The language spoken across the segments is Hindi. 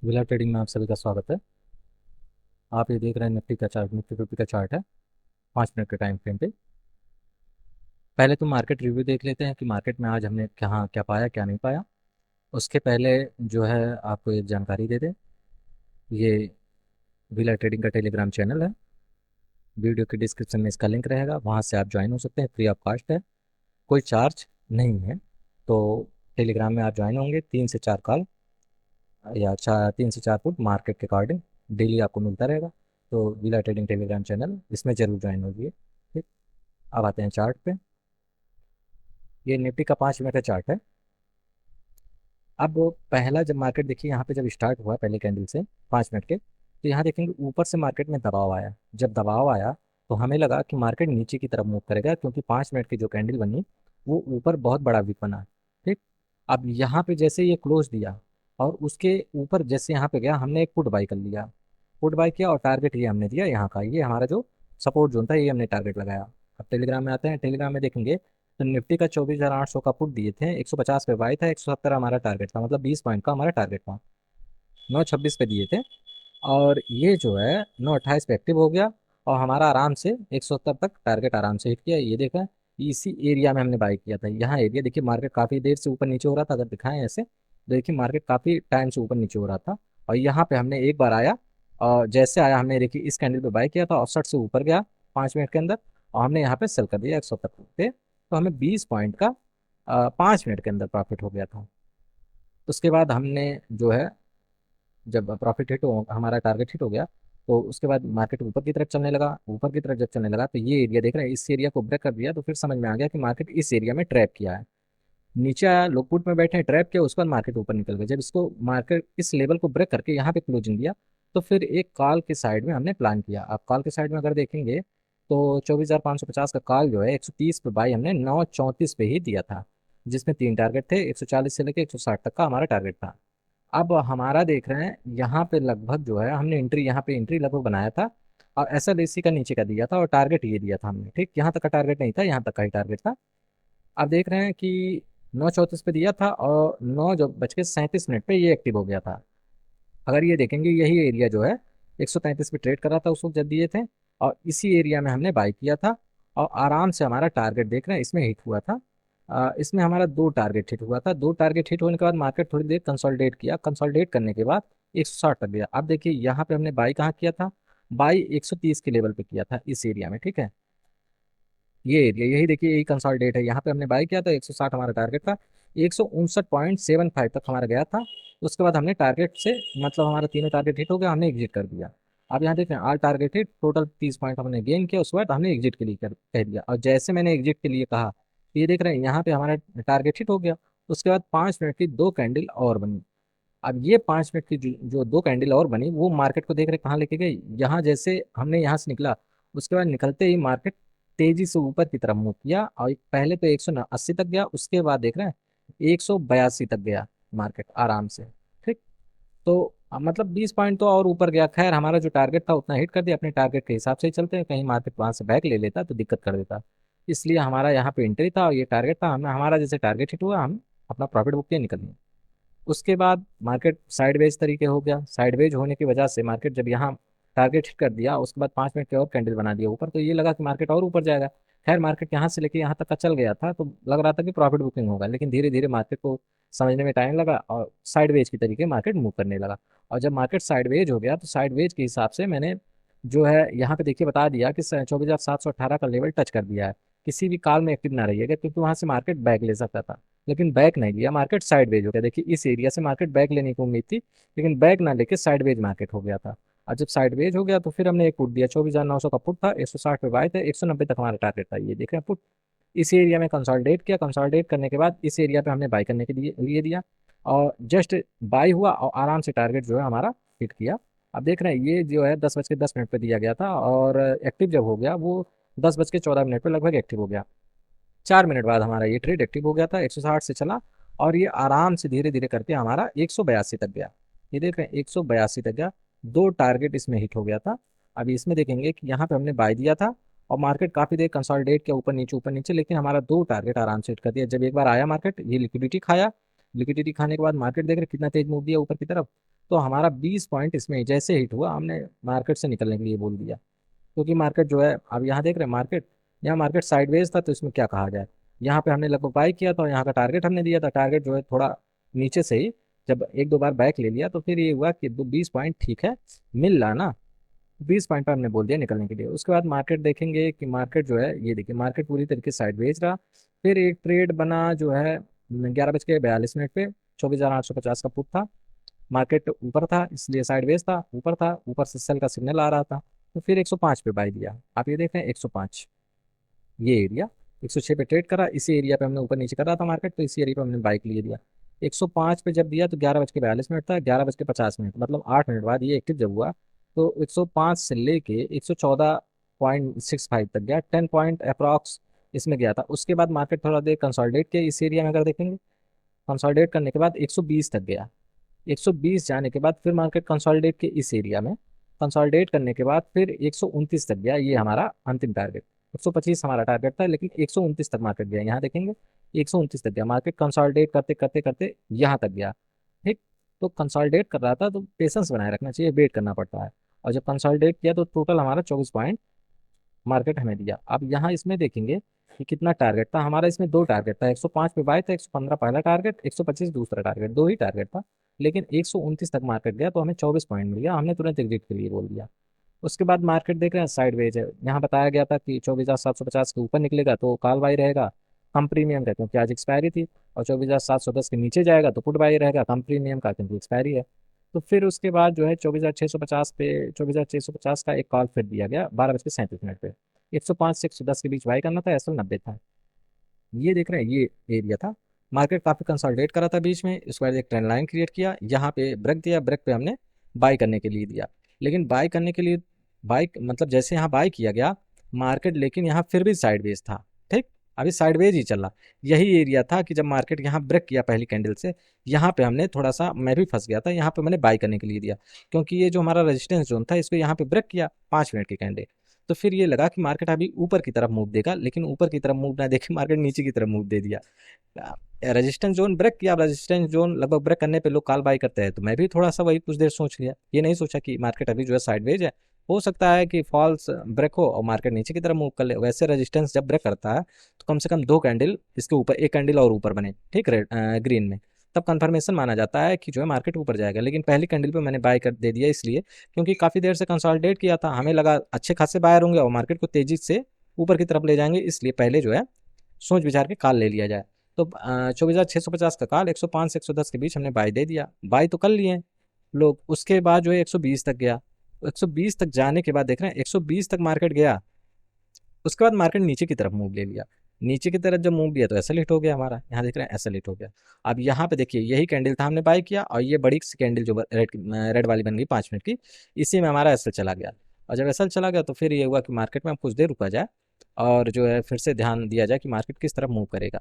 विला ट्रेडिंग में आप सभी का स्वागत है। आप ये देख रहे हैं निफ्टी का चार्ट, निफ्टी फिफ्टी का चार्ट है 5 मिनट के टाइम फ्रेम पे। पहले तो मार्केट रिव्यू देख लेते हैं कि मार्केट में आज हमने कहाँ क्या पाया क्या नहीं पाया। उसके पहले जो है आपको एक जानकारी दे दें। ये विला ट्रेडिंग का टेलीग्राम चैनल है। वीडियो के डिस्क्रिप्शन में इसका लिंक रहेगा, वहाँ से आप ज्वाइन हो सकते हैं, फ्री ऑफ कास्ट है, कोई चार्ज नहीं है। तो टेलीग्राम में आप ज्वाइन होंगे, 3 से 4 कॉल या 3 से 4 फुट मार्केट के अकॉर्डिंग डेली आपको मिलता रहेगा। तो विला ट्रेडिंग टेलीग्राम चैनल इसमें जरूर ज्वाइन होगी। ठीक, अब आते हैं चार्ट पे। ये निफ्टी का 5 मिनट का चार्ट है। अब पहला जब मार्केट देखिए यहाँ पे जब स्टार्ट हुआ पहले कैंडल से 5 मिनट के, तो यहाँ देखेंगे ऊपर से मार्केट में दबाव आया। जब दबाव आया तो हमें लगा कि मार्केट नीचे की तरफ मूव करेगा, क्योंकि 5 मिनट की जो कैंडल बनी वो ऊपर बहुत बड़ा विक बना। ठीक, अब यहाँ पे जैसे ये क्लोज दिया और उसके ऊपर जैसे यहाँ पे गया, हमने एक पुट बाई कर लिया। पुट बाई किया और टारगेट ये हमने दिया यहाँ का, ये हमारा जो सपोर्ट जोन था ये हमने टारगेट लगाया। अब टेलीग्राम में आते हैं, टेलीग्राम में देखेंगे तो निफ्टी का 24,800 का पुट दिए थे, 150 पे बाई था, 170 हमारा टारगेट था, मतलब 20 पॉइंट का हमारा टारगेट था। 926 पे दिए थे और ये जो है 928 पे एक्टिव हो गया और हमारा आराम से 170 तक टारगेट आराम से हिट किया। ये देखा, इसी एरिया में हमने बाई किया था। यहाँ एरिया देखिए, मार्केट काफ़ी देर से ऊपर नीचे हो रहा था, अगर दिखाएं ऐसे तो देखिए मार्केट काफ़ी टाइम से ऊपर नीचे हो रहा था। और यहाँ पे हमने एक बार आया और जैसे आया हमने देखिए इस कैंडल पे बाई किया था, 68 से ऊपर गया 5 मिनट के अंदर और हमने यहाँ पे सेल कर दिया 170 पे। तो हमें 20 पॉइंट का 5 मिनट के अंदर प्रॉफिट हो गया था। उसके बाद हमने जो है, जब प्रॉफिट हिट हो, हमारा टारगेट हिट हो गया, तो उसके बाद मार्केट ऊपर की तरफ चलने लगा। ऊपर की तरफ जब चलने लगा तो ये एरिया देख रहे हैं, इस एरिया को ब्रेक कर दिया, तो फिर समझ में आ गया कि मार्केट इस एरिया में ट्रैप किया है। नीचे आया, लोग पुट में बैठे हैं, ट्रैप किया, उसके बाद मार्केट ऊपर निकल गया। जब इसको मार्केट इस लेवल को ब्रेक करके यहाँ पे क्लोजिंग दिया, तो फिर एक कॉल के साइड में हमने प्लान किया। आप कॉल के साइड में अगर देखेंगे तो 24,550 का कॉल जो है 130 पे बाई हमने 934 पे ही दिया था, जिसमें 3 टारगेट थे, 140 से लेकर 160 तक का हमारा टारगेट था। अब हमारा देख रहे हैं यहाँ पे लगभग जो है हमने एंट्री, यहाँ पे एंट्री लगभग बनाया था और SLAC का नीचे का दिया था और टारगेट ये दिया था हमने। ठीक, यहाँ तक का टारगेट नहीं था, यहाँ तक का ही टारगेट था। अब देख रहे हैं कि 934 पे दिया था और 9:37 पे ये एक्टिव हो गया था। अगर ये देखेंगे यही एरिया जो है 133 पे ट्रेड कर रहा था उस वक्त जब दिए थे, और इसी एरिया में हमने बाई किया था और आराम से हमारा टारगेट देख रहे हैं इसमें हिट हुआ था। इसमें हमारा 2 टारगेट हिट हुआ था। 2 टारगेट हिट होने के बाद मार्केट थोड़ी देर कंसोलिडेट किया, कंसोलिडेट करने के बाद 160 तक गया। अब देखिए यहाँ पे हमने बाई कहाँ किया था, बाई 130 के लेवल पे किया था इस एरिया में। ठीक है, ये एरिया यही देखिए, यही कंसोलिडेट है, यहाँ पे हमने बाई किया था, 160 हमारा टारगेट था, 159.75 तक हमारा गया था। उसके बाद हमने टारगेट से, मतलब हमारा तीनों टारगेट हिट हो गया, हमने एग्जिट कर दिया। अब यहाँ देख रहे हैं all target hit, total 30 point हमने गेन किया। उसके बाद हमने एग्जिट के लिए कह दिया, और जैसे मैंने एग्जिट के लिए कहा तो ये देख रहे हैं यहाँ पे हमारा टारगेट हिट हो गया। उसके बाद 5 मिनट की 2 कैंडल और बनी। अब ये 5 मिनट की जो 2 कैंडल और बनी वो मार्केट को देख रहे कहाँ लेके गई, यहाँ जैसे हमने यहाँ से निकला उसके बाद निकलते ही मार्केट तेजी से ऊपर की तरफ मूव किया और पहले तो 180 तक गया, उसके बाद देख रहे हैं 182 तक गया मार्केट आराम से। ठीक, तो मतलब 20 पॉइंट तो और ऊपर गया। खैर हमारा जो टारगेट था उतना हिट कर दिया, अपने टारगेट के हिसाब से ही चलते हैं, कहीं मार्केट वहां से बैक ले लेता तो दिक्कत कर देता। इसलिए हमारा यहाँ पे एंट्री था और ये टारगेट था, हमने हमारा जैसे टारगेट हिट हुआ हम अपना प्रॉफिट बुक किया, निकल गए। उसके बाद मार्केट साइडवेज तरीके हो गया। साइडवेज होने की वजह से मार्केट जब यहाँ टारगेट हिट कर दिया, उसके बाद 5 मिनट के और कैंडल बना दिया ऊपर, तो ये लगा कि मार्केट और ऊपर जाएगा। खैर मार्केट यहाँ से लेके यहाँ तक का चल गया था, तो लग रहा था कि प्रॉफिट बुकिंग होगा, लेकिन धीरे धीरे मार्केट को समझने में टाइम लगा और साइडवेज की तरीके मार्केट मूव करने लगा। और जब मार्केट साइडवेज हो गया तो साइडवेज के हिसाब से मैंने जो है यहाँ पे देखिए बता दिया कि 24,718 का लेवल टच कर दिया है, किसी भी काल में एक्टिव ना रहिएगा, क्योंकि वहां से मार्केट बैक ले सकता था। लेकिन बैक नहीं लिया, मार्केट साइडवेज हो गया। देखिए इस एरिया से मार्केट बैक लेने की उम्मीद थी, लेकिन बैक ना लेके साइडवेज मार्केट हो गया था। और जब साइडवेज हो गया तो फिर हमने एक पुट दिया, 24,900 का पुट था, 160 पे बाय थे, 190 तक हमारा टारगेट था। ये देख रहे हैं पुट, इस एरिया में कंसोलिडेट किया, कंसोलिडेट करने के बाद इस एरिया पे हमने बाय करने के लिए दिया और जस्ट बाय हुआ और आराम से टारगेट जो है हमारा हिट किया। अब देख रहे हैं ये जो है 10:10 पे दिया गया था और एक्टिव जब हो गया वो 10:14 पे लगभग एक्टिव हो गया। 4 मिनट बाद हमारा ये ट्रेड एक्टिव हो गया था, 160 से चला और ये आराम से धीरे धीरे करके हमारा 182 तक गया। ये देख रहे हैं 182 तक गया, 2 टारगेट इसमें हिट हो गया था। अभी इसमें देखेंगे कि यहाँ पे हमने बाय दिया था और मार्केट काफी देर कंसोलिडेट किया, ऊपर नीचे, लेकिन हमारा 2 टारगेट आराम से हिट कर दिया। जब एक बार आया मार्केट, ये लिक्विडिटी खाया, लिक्विडिटी खाने के बाद मार्केट देख रहे हैं कितना तेज मूव दिया ऊपर की तरफ, तो हमारा 20 पॉइंट इसमें जैसे हिट हुआ हमने मार्केट से निकलने के लिए बोल दिया, क्योंकि मार्केट जो है अब यहाँ देख रहे हैं मार्केट, यहाँ मार्केट साइडवेज था, तो इसमें क्या कहा जाए, यहाँ पे हमने लगभग बाई किया था, यहाँ का टारगेट हमने दिया था, टारगेट जो है थोड़ा नीचे से ही जब एक दो बार बैक ले लिया तो फिर ये हुआ कि 20 पॉइंट ठीक है मिल रहा ना, 20 पॉइंट पर हमने बोल दिया निकलने के लिए। उसके बाद मार्केट देखेंगे कि मार्केट जो है ये देखिए मार्केट पूरी तरीके से साइडवेज रहा। फिर एक ट्रेड बना जो है 11:42 पे 24,850 का पुट था, मार्केट ऊपर था इसलिए साइडवेज था, ऊपर था, ऊपर से सेल का सिग्नल आ रहा था, तो फिर 105 पे बाई दिया। आप ये देख रहे हैं 105 ये एरिया, 106 पे ट्रेड करा, इसी एरिया पे हमने ऊपर नीचे कर रहा था मार्केट, तो इसी एरिया पे हमने बाइक लिए दिया। 105 पे जब दिया तो 11:42 था, 11:50 मतलब 8 मिनट बाद ये एक्टिव जब हुआ तो 105 से लेके 114.65 तक गया, 10 पॉइंट अप्रॉक्स इसमें गया था। उसके बाद मार्केट थोड़ा देर कंसोलिडेट किया इस एरिया में, अगर देखेंगे कंसोलिडेट करने के बाद 120 तक गया, 120 जाने के बाद फिर मार्केट कंसोलिडेट के इस एरिया में, कंसोलिडेट करने के बाद फिर 129 तक गया, ये हमारा अंतिम टारगेट। 125 हमारा टारगेट था लेकिन 129 तक मार्केट गया, यहाँ देखेंगे 129 तक गया मार्केट, कंसोलिडेट करते करते करते यहाँ तक गया। ठीक, तो कंसोलिडेट कर रहा था तो पेशेंस बनाए रखना चाहिए, वेट करना पड़ता है। और जब कंसोलिडेट किया तो टोटल हमारा 24 पॉइंट मार्केट हमें दिया। अब यहाँ इसमें देखेंगे कि कितना टारगेट था हमारा, इसमें दो टारगेट था, 105 पे बाय था, 115 पहला टारगेट, 125 दूसरा टारगेट, दो ही टारगेट था, लेकिन 129 तक मार्केट गया तो हमें 24 पॉइंट मिल गया, हमने तुरंत एग्जिट के लिए बोल दिया। उसके बाद मार्केट देख रहे हैं साइडवेज है, यहाँ बताया गया था कि 24,750 के ऊपर निकलेगा तो कॉल बाई रहेगा, कम प्रीमियम का क्योंकि आज एक्सपायरी थी, और 24,710 के नीचे जाएगा तो पुट बाई रहेगा, कम प्रीमियम का क्योंकि एक्सपायरी है। तो फिर उसके बाद जो है 24,650 पे 24,650 का एक कॉल फिर दिया गया 12:37 पे, 105 से 110 के बीच बाई करना था, एसएल 90 था। ये देख रहे हैं ये एरिया था, मार्केट काफ़ी कंसोलिडेट करा था बीच में, इसके बाद एक ट्रेंड लाइन क्रिएट किया, यहाँ पे ब्रेक दिया, ब्रेक पे हमने बाई करने के लिए दिया। लेकिन बाई करने के लिए बाई मतलब जैसे यहाँ बाई किया गया मार्केट, लेकिन यहाँ फिर भी साइडवेज था। ठीक, अभी साइडवेज ही चल रहा, यही एरिया था कि जब मार्केट यहाँ ब्रेक किया पहली कैंडल से, यहाँ पे हमने थोड़ा सा, मैं भी फंस गया था, यहाँ पे मैंने बाई करने के लिए दिया, क्योंकि ये जो हमारा रेजिस्टेंस जोन था इसको यहाँ पे ब्रेक किया 5 मिनट की कैंडल, तो फिर ये लगा कि मार्केट अभी ऊपर की तरफ मूव देगा, लेकिन ऊपर की तरफ मूव ना देखे मार्केट नीचे की तरफ मूव दे दिया। रेजिस्टेंस जोन ब्रेक किया, रेजिस्टेंस जोन लगभग ब्रेक करने पे लोग कॉल बाई करते हैं, तो मैं भी थोड़ा सा वही कुछ देर सोच लिया, ये नहीं सोचा कि मार्केट अभी जो है साइडवेज है, हो सकता है कि फॉल्स ब्रेक हो और मार्केट नीचे की तरफ मूव कर ले। वैसे रेजिस्टेंस जब ब्रेक करता है तो कम से कम दो कैंडल इसके ऊपर, एक कैंडल और ऊपर बने, ठीक, रेड ग्रीन में, तब कंफर्मेशन माना जाता है कि जो है मार्केट ऊपर जाएगा। लेकिन पहली कैंडल पे मैंने बाय कर दे दिया इसलिए क्योंकि काफ़ी देर से कंसोलिडेट किया था, हमें लगा अच्छे खासे बायर होंगे और मार्केट को तेजी से ऊपर की तरफ ले जाएंगे, इसलिए पहले जो है सोच विचार के कॉल ले लिया जाए। तो 24,650 का कॉल 105 से 110 के बीच हमने बाय दे दिया, बाय तो कर लिए लोग। उसके बाद जो है 120 तक गया, 120 तक जाने के बाद देख रहे हैं 120 तक मार्केट गया, उसके बाद मार्केट नीचे की तरफ मूव ले लिया, नीचे की तरफ जब मूव लिया तो ऐसा हिट हो गया हमारा, यहाँ देख रहे हैं ऐसा हिट हो गया। अब यहाँ पे देखिए यही कैंडल था हमने बाय किया, और ये बड़ी सी कैंडल जो रेड रेड वाली बन गई 5 मिनट की, इसी में हमारा एसएल चला गया। और जब एसएल चला गया तो फिर ये हुआ कि मार्केट में हम कुछ देर रुका जाए और जो है फिर से ध्यान दिया जाए कि मार्केट किस तरफ मूव करेगा।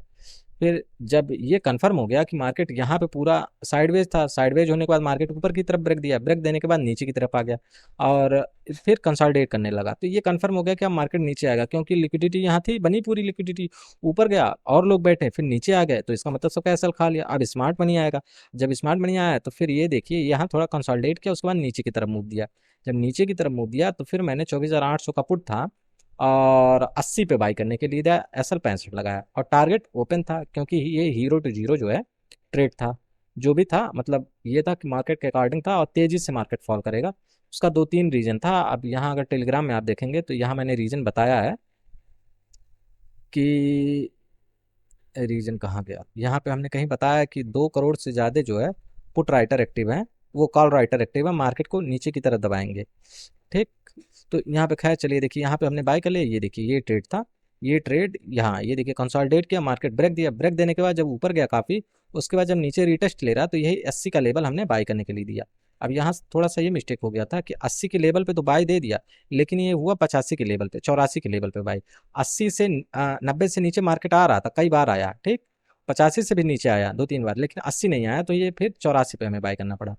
फिर जब ये कंफर्म हो गया कि मार्केट यहाँ पे पूरा साइडवेज था, साइडवेज होने के बाद मार्केट ऊपर की तरफ ब्रेक दिया, ब्रेक देने के बाद नीचे की तरफ आ गया और फिर कंसोलिडेट करने लगा, तो ये कंफर्म हो गया कि अब मार्केट नीचे आएगा, क्योंकि लिक्विडिटी यहाँ थी बनी, पूरी लिक्विडिटी ऊपर गया और लोग बैठे फिर नीचे आ गए, तो इसका मतलब सबका एसएल खा लिया। अब स्मार्ट मनी आएगा, जब स्मार्ट मनी आया तो फिर ये देखिए यहाँ थोड़ा कंसोलिडेट किया, उसके बाद नीचे की तरफ मूव दिया, जब नीचे की तरफ मूव दिया तो फिर मैंने 24,800 का पुट था और 80 पे बाई करने के लिए दिया, एसएल 65 लगाया और टारगेट ओपन था, क्योंकि ये हीरो टू जीरो जो है ट्रेड था, जो भी था मतलब ये था कि मार्केट के अकॉर्डिंग था और तेजी से मार्केट फॉल करेगा। उसका दो तीन रीजन था, अब यहाँ अगर टेलीग्राम में आप देखेंगे तो यहाँ मैंने रीजन बताया है कि, रीजन कहाँ गया, यहाँ पे हमने कहीं बताया कि 2 करोड़ से ज़्यादा जो है पुट राइटर एक्टिव हैं, वो कॉल राइटर एक्टिव है, मार्केट को नीचे की तरफ दबाएंगे। ठीक, तो यहाँ पे खैर चलिए देखिए यहाँ पे हमने बाय कर लिया, ये देखिए ये ट्रेड था, ये ट्रेड यहाँ ये देखिए कंसोलिडेट किया, मार्केट ब्रेक दिया, ब्रेक देने के बाद जब ऊपर गया काफ़ी, उसके बाद जब नीचे रिटेस्ट ले रहा तो यही 80 का लेवल हमने बाय करने के लिए दिया। अब यहाँ थोड़ा सा ये मिस्टेक हो गया था कि 80 के लेवल पे तो बाय दे दिया, लेकिन ये हुआ 85 के लेवल पे, 84 के लेवल पे बाय। 80 से 90 से नीचे मार्केट आ रहा था, कई बार आया, ठीक, 85 से भी नीचे आया 2-3 बार, लेकिन 80 नहीं आया, तो ये फिर 84 पे हमें बाय करना पड़ा।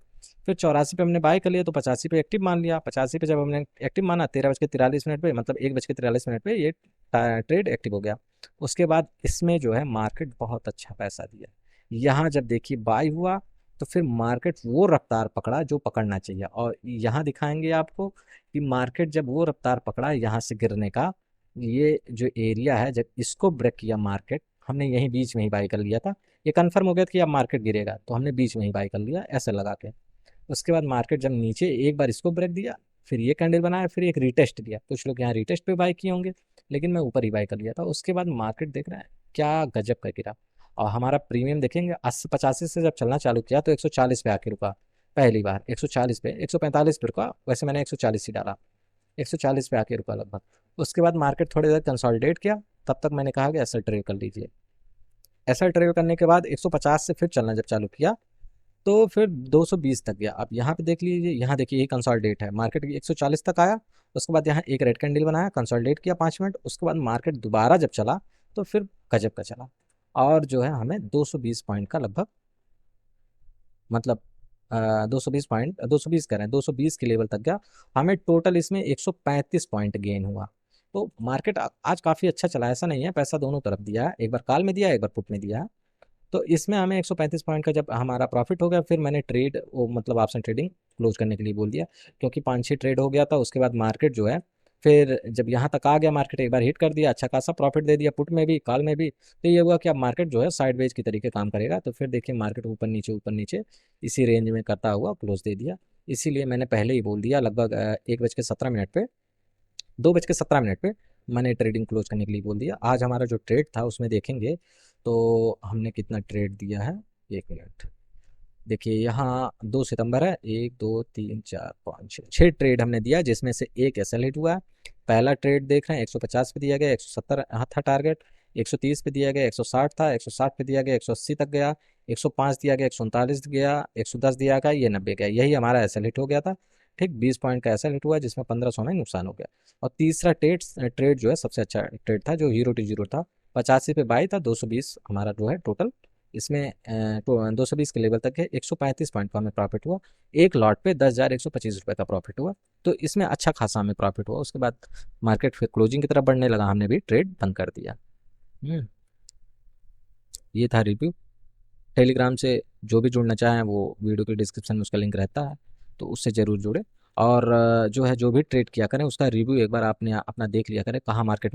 फिर 84 पे हमने बाय कर लिया तो 85 पे एक्टिव मान लिया, 85 पे जब हमने एक्टिव माना 13:43 पे, मतलब 1:43 पे ये ट्रेड एक्टिव हो गया। उसके बाद इसमें जो है मार्केट बहुत अच्छा पैसा दिया, यहाँ जब देखिए बाय हुआ तो फिर मार्केट वो रफ्तार पकड़ा जो पकड़ना चाहिए, और यहाँ दिखाएंगे आपको कि मार्केट जब वो रफ्तार पकड़ा यहाँ से गिरने का, ये जो एरिया है जब इसको ब्रेक किया मार्केट, हमने यहीं बीच में ही बाई कर लिया था। ये कंफर्म हो गया था कि अब मार्केट गिरेगा, तो हमने बीच में ही बाई कर लिया ऐसे लगा के। उसके बाद मार्केट जब नीचे एक बार इसको ब्रेक दिया, फिर ये कैंडल बनाया, फिर एक रीटेस्ट दिया, कुछ लोग यहाँ रीटेस्ट पे बाई किए होंगे, लेकिन मैं ऊपर ही बाई कर लिया था। उसके बाद मार्केट देख रहे हैं क्या गजब का गिरा, और हमारा प्रीमियम देखेंगे 80-85 से जब चलना चालू किया तो 140 पे आके रुका। पहली बार 140 पे, 145 पे रुका, वैसे मैंने 140 ही डाला, 140 पे आके रुका लगभग। उसके बाद मार्केट थोड़ी देर कंसोलिडेट किया, तब तक मैंने कहा कि ऐसा ट्रेड कर लीजिए। ऐसा ट्रेड करने के बाद 150 से फिर चलना जब चालू किया तो फिर 220 तक गया। आप यहाँ पे देख लीजिए, यहाँ देखिए ये कंसोलिडेट है, मार्केट 140 तक आया, उसके बाद यहाँ एक रेड कैंडल बनाया, कंसोलिडेट किया 5 मिनट, उसके बाद मार्केट दोबारा जब चला तो फिर गजब का चला, और जो है हमें 220 पॉइंट का लगभग, मतलब 220 पॉइंट, 220 कह रहे हैं, 220 के लेवल तक गया। हमें टोटल इसमें 135 पॉइंट गेन हुआ। तो मार्केट आज काफ़ी अच्छा चला, ऐसा नहीं है, पैसा दोनों तरफ दिया है, एक बार कॉल में दिया है, एक बार पुट में दिया है। तो इसमें हमें 135 पॉइंट का जब हमारा प्रॉफिट हो गया, फिर मैंने ट्रेड वो मतलब ऑप्शन ट्रेडिंग क्लोज करने के लिए बोल दिया, क्योंकि 5-6 ट्रेड हो गया था। उसके बाद मार्केट जो है फिर जब यहाँ तक आ गया, मार्केट एक बार हिट कर दिया, अच्छा खासा प्रॉफिट दे दिया, पुट में भी कॉल में भी। तो ये हुआ कि अब मार्केट जो है साइडवेज की तरीके काम करेगा। तो फिर देखिए मार्केट ऊपर नीचे इसी रेंज में करता हुआ क्लोज दे दिया। इसीलिए मैंने पहले ही बोल दिया, लगभग 1:17 पे, 2:17 पे मैंने ट्रेडिंग क्लोज करने के लिए बोल दिया। आज हमारा जो ट्रेड था उसमें देखेंगे तो हमने कितना ट्रेड दिया है, 1 मिनट देखिए, यहाँ 2 सितंबर है, 1 2 3 4 5 6 ट्रेड हमने दिया, जिसमें से एक एसएल हिट हुआ है। पहला ट्रेड देख रहे हैं 150 पे दिया गया, 170 था टारगेट, 130 पे दिया गया, 160 था, 160 पे दिया गया, 180 तक गया, 105 दिया गया, 139 गया, 110 दिया गया, ये 90 गया, यही हमारा एसएल हिट हो गया था। ठीक 20 पॉइंट का एसएल हिट हुआ, जिसमें 1500 में नुकसान हो गया। और तीसरा ट्रेड ट्रेड जो है सबसे अच्छा ट्रेड था, जो हीरो टी जीरो था, 85 पे बाई था, 220 हमारा जो है टोटल इसमें तो 220 के लेवल तक है, 135 पॉइंट का हमें प्रॉफिट हुआ। एक लॉट पे 10,125 रुपये का प्रॉफिट हुआ, तो इसमें अच्छा खासा हमें प्रॉफिट हुआ। उसके बाद मार्केट फिर क्लोजिंग की तरफ बढ़ने लगा, हमने भी ट्रेड बंद कर दिया। हम्म, ये था रिव्यू। टेलीग्राम से जो भी जुड़ना चाहें वो वीडियो के डिस्क्रिप्शन में उसका लिंक रहता है, तो उससे ज़रूर जुड़े। और जो है जो भी ट्रेड किया करें उसका रिव्यू एक बार आपने अपना देख लिया करें, कहाँ मार्केट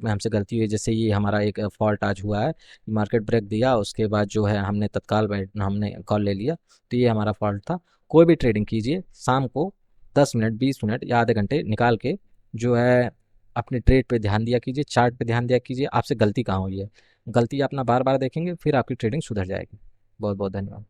में हमसे गलती हुई। जैसे ये हमारा एक फॉल्ट आज हुआ है, मार्केट ब्रेक दिया, उसके बाद जो है हमने तत्काल हमने कॉल ले लिया, तो ये हमारा फॉल्ट था। कोई भी ट्रेडिंग कीजिए शाम को 10 मिनट 20 मिनट या आधे घंटे निकाल के जो है अपने ट्रेड पे ध्यान दिया कीजिए, चार्ट पे ध्यान दिया कीजिए, आपसे गलती कहाँ हुई है। गलती अपना बार बार देखेंगे, फिर आपकी ट्रेडिंग सुधर जाएगी। बहुत बहुत धन्यवाद।